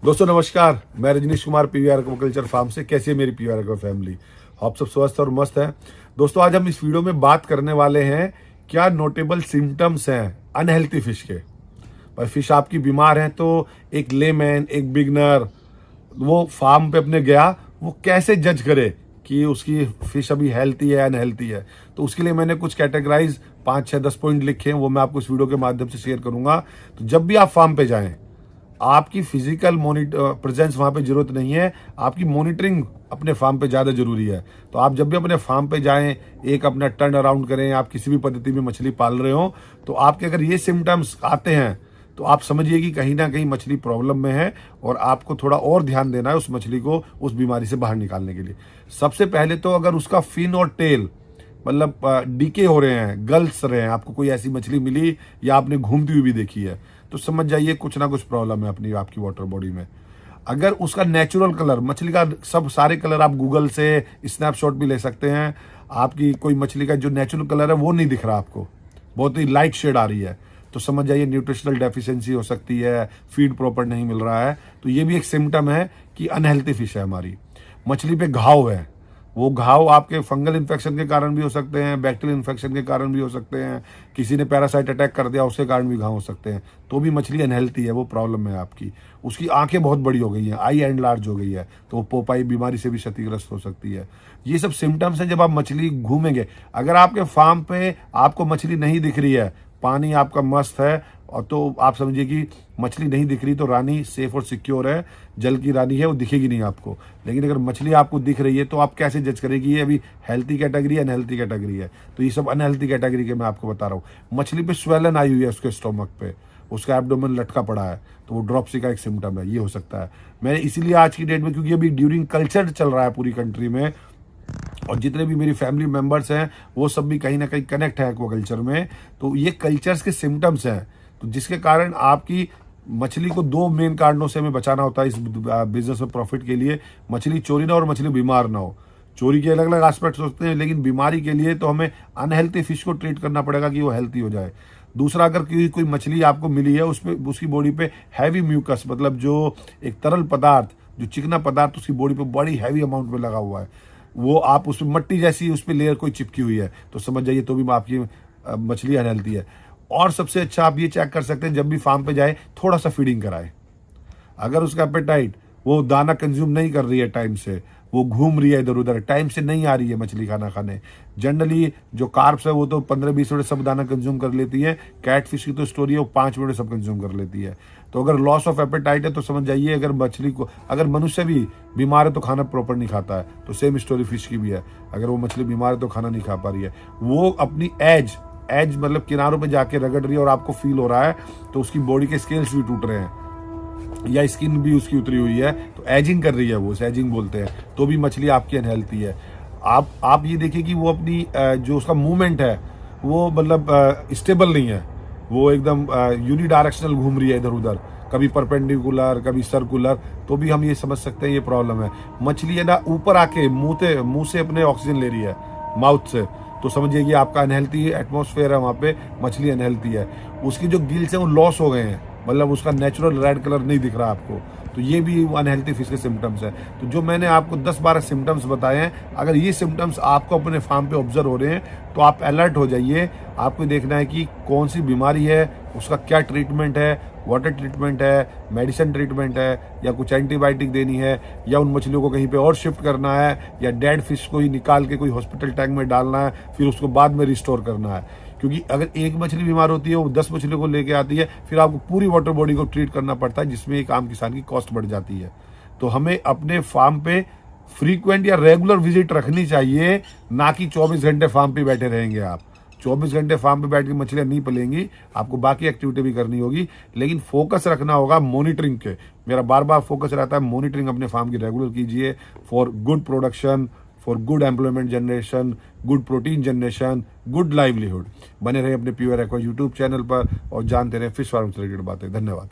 दोस्तों नमस्कार, मैं Rajneesh Kumar PVR aquaculture farm से। कैसी है मेरी पीवीआर एक्वा फैमिली? आप सब स्वस्थ और मस्त हैं। दोस्तों आज हम इस वीडियो में बात करने वाले हैं क्या नोटेबल सिम्टम्स हैं अनहेल्थी फिश के। भाई फिश आपकी बीमार है तो एक लेमैन, एक बिगनर वो फार्म पे अपने गया, वो कैसे जज करे कि उसकी फिश अभी हेल्थी है अनहेल्थी है। तो उसके लिए मैंने कुछ कैटेगराइज 5-6-10 पॉइंट लिखे हैं, वो मैं आपको इस वीडियो के माध्यम से शेयर करूंगा। तो जब भी आप फार्म पे जाएं, आपकी फिजिकल प्रेजेंस वहां पे जरूरत नहीं है, आपकी मॉनिटरिंग अपने फार्म पे ज्यादा जरूरी है। तो आप जब भी अपने फार्म पे जाएं, एक अपना टर्न अराउंड करें, आप किसी भी पद्धति में मछली पाल रहे हो तो आपके अगर ये सिम्टम्स आते हैं तो आप समझिए कि कहीं ना कहीं मछली प्रॉब्लम में है और आपको थोड़ा और ध्यान देना है उस मछली को उस बीमारी से बाहर निकालने के लिए। सबसे पहले तो अगर उसका फिन और टेल मतलब डीके हो रहे हैं, गल्स रहे हैं, आपको कोई ऐसी मछली मिली या आपने घूमती हुई भी देखी है तो समझ जाइए कुछ ना कुछ प्रॉब्लम है अपनी आपकी वाटर बॉडी में। अगर उसका नेचुरल कलर, मछली का सब सारे कलर आप गूगल से स्नैपशॉट भी ले सकते हैं, आपकी कोई मछली का जो नेचुरल कलर है वो नहीं दिख रहा आपको, बहुत ही लाइट शेड आ रही है, तो समझ जाइए न्यूट्रिशनल डेफिशिएंसी हो सकती है, फीड प्रॉपर नहीं मिल रहा है। तो ये भी एक सिम्टम है कि अनहेल्थी फिश है हमारी। मछली पे घाव है, वो घाव आपके फंगल इन्फेक्शन के कारण भी हो सकते हैं, बैक्टीरियल इन्फेक्शन के कारण भी हो सकते हैं, किसी ने पैरासाइट अटैक कर दिया उसके कारण भी घाव हो सकते हैं। तो भी मछली अनहेल्थी है, वो प्रॉब्लम है आपकी। उसकी आंखें बहुत बड़ी हो गई हैं, आई एंड लार्ज हो गई है, तो वो पोपाई बीमारी से भी क्षतिग्रस्त हो सकती है। ये सब सिम्टम्स हैं जब आप मछली घूमेंगे। अगर आपके फार्म पे आपको मछली नहीं दिख रही है, पानी आपका मस्त है और तो आप समझिए कि मछली नहीं दिख रही तो रानी सेफ और सिक्योर है, जल की रानी है, वो दिखेगी नहीं आपको। लेकिन अगर मछली आपको दिख रही है तो आप कैसे जज करेगी ये अभी हेल्थी कैटेगरी है अनहेल्थी कैटेगरी है। तो ये सब अनहेल्थी कैटेगरी के मैं आपको बता रहा हूँ। मछली पे स्वेलन आई हुई है उसके स्टोमक पे, उसका एब्डोमेन लटका पड़ा है, तो वो ड्रॉपसी का एक सिम्टम है, ये हो सकता है। मैंने इसीलिए आज की डेट में, क्योंकि अभी ड्यूरिंग कल्चर चल रहा है पूरी कंट्री में और जितने भी मेरी फैमिली मेंबर्स हैं वो सब भी कहीं ना कहीं कनेक्ट है एक्वाकल्चर में, तो ये कल्चर्स के सिम्टम्स हैं। तो जिसके कारण आपकी मछली को दो मेन कारणों से हमें बचाना होता है इस बिजनेस में प्रॉफिट के लिए। मछली चोरी ना और मछली बीमार ना हो। चोरी के अलग अलग एस्पेक्ट्स होते हैं, लेकिन बीमारी के लिए तो हमें अनहेल्थी फिश को ट्रीट करना पड़ेगा कि वो हेल्थी हो जाए। दूसरा, अगर कोई मछली आपको मिली है उसमें उसकी बॉडी पे हैवी म्यूकस, मतलब जो एक तरल पदार्थ, जो चिकना पदार्थ उसकी बॉडी पे बड़ी हैवी अमाउंट में लगा हुआ है, वो आप उसमें मट्टी जैसी उस पर लेयर कोई चिपकी हुई है, तो समझ जाइए तो भी आपकी मछली अनहेल्थी है। और सबसे अच्छा आप ये चेक कर सकते हैं, जब भी फार्म पे जाए थोड़ा सा फीडिंग कराए। अगर उसका एपेटाइट, वो दाना कंज्यूम नहीं कर रही है टाइम से, वो घूम रही है इधर उधर, टाइम से नहीं आ रही है मछली खाना खाने। जनरली जो कार्ब्स है वो तो 15-20 मिनट सब दाना कंज्यूम कर लेती है। कैट फिश की तो स्टोरी है वो 5 मिनट सब कंज्यूम कर लेती है। तो अगर लॉस ऑफ एपेटाइट है तो समझ जाइए अगर मछली को, अगर मनुष्य भी बीमार है तो खाना प्रॉपर नहीं खाता है, तो सेम स्टोरी फिश की भी है। अगर वो मछली बीमार है तो खाना नहीं खा पा रही है, वो अपनी एज मतलब किनारों पे जाके रगड़ रही है और आपको फील हो रहा है, तो उसकी बॉडी के स्केल्स भी टूट रहे हैं या स्किन भी उसकी उतरी हुई है, तो एजिंग कर रही है, वो एजिंग बोलते हैं, तो भी मछली आपकी अनहेल्थी है। आप ये देखिए कि वो अपनी जो उसका मूवमेंट है वो मतलब स्टेबल नहीं है, वो एकदम यूनिडायरेक्शनल घूम रही है इधर उधर, कभी परपेंडिकुलर कभी सर्कुलर, तो भी हम ये समझ सकते हैं ये प्रॉब्लम है। मछली है ना ऊपर आके मुंह से अपने ऑक्सीजन ले रही है माउथ से, तो समझिए कि आपका अनहेल्थी एटमॉस्फेयर है वहाँ पे, मछली अनहेल्थी है। उसकी जो गिल्स है वो लॉस हो गए हैं, मतलब उसका नेचुरल रेड कलर नहीं दिख रहा आपको, तो ये भी अनहेल्थी फिश के सिम्टम्स है। तो जो मैंने आपको 10-12 सिम्टम्स बताए हैं, अगर ये सिम्टम्स आपको अपने फार्म पे ऑब्जर्व हो रहे हैं तो आप अलर्ट हो जाइए। आपको देखना है कि कौन सी बीमारी है, उसका क्या ट्रीटमेंट है, वाटर ट्रीटमेंट है, मेडिसिन ट्रीटमेंट है, या कुछ एंटीबायोटिक देनी है, या उन मछलियों को कहीं पे और शिफ्ट करना है, या डेड फिश को ही निकाल के कोई हॉस्पिटल टैंक में डालना है, फिर उसको बाद में रिस्टोर करना है। क्योंकि अगर एक मछली बीमार होती है वो 10 मछलियों को लेके आती है, फिर आपको पूरी वाटर बॉडी को ट्रीट करना पड़ता है, जिसमें एक आम किसान की कॉस्ट बढ़ जाती है। तो हमें अपने फार्म पे फ्रीक्वेंट या रेगुलर विजिट रखनी चाहिए, ना कि 24 घंटे फार्म पे बैठे रहेंगे आप। 24 घंटे फार्म पे बैठ के मछलियां नहीं पलेंगी, आपको बाकी एक्टिविटी भी करनी होगी, लेकिन फोकस रखना होगा मॉनिटरिंग के। मेरा बार बार फोकस रहता है मॉनिटरिंग अपने फार्म की रेगुलर कीजिए for good production, for good employment generation, good protein generation, good livelihood. बने रहे अपने प्योर एक्वा यूट्यूब चैनल पर और जानते रहे फिश फार्म से रिलेटेड बातें। धन्यवाद।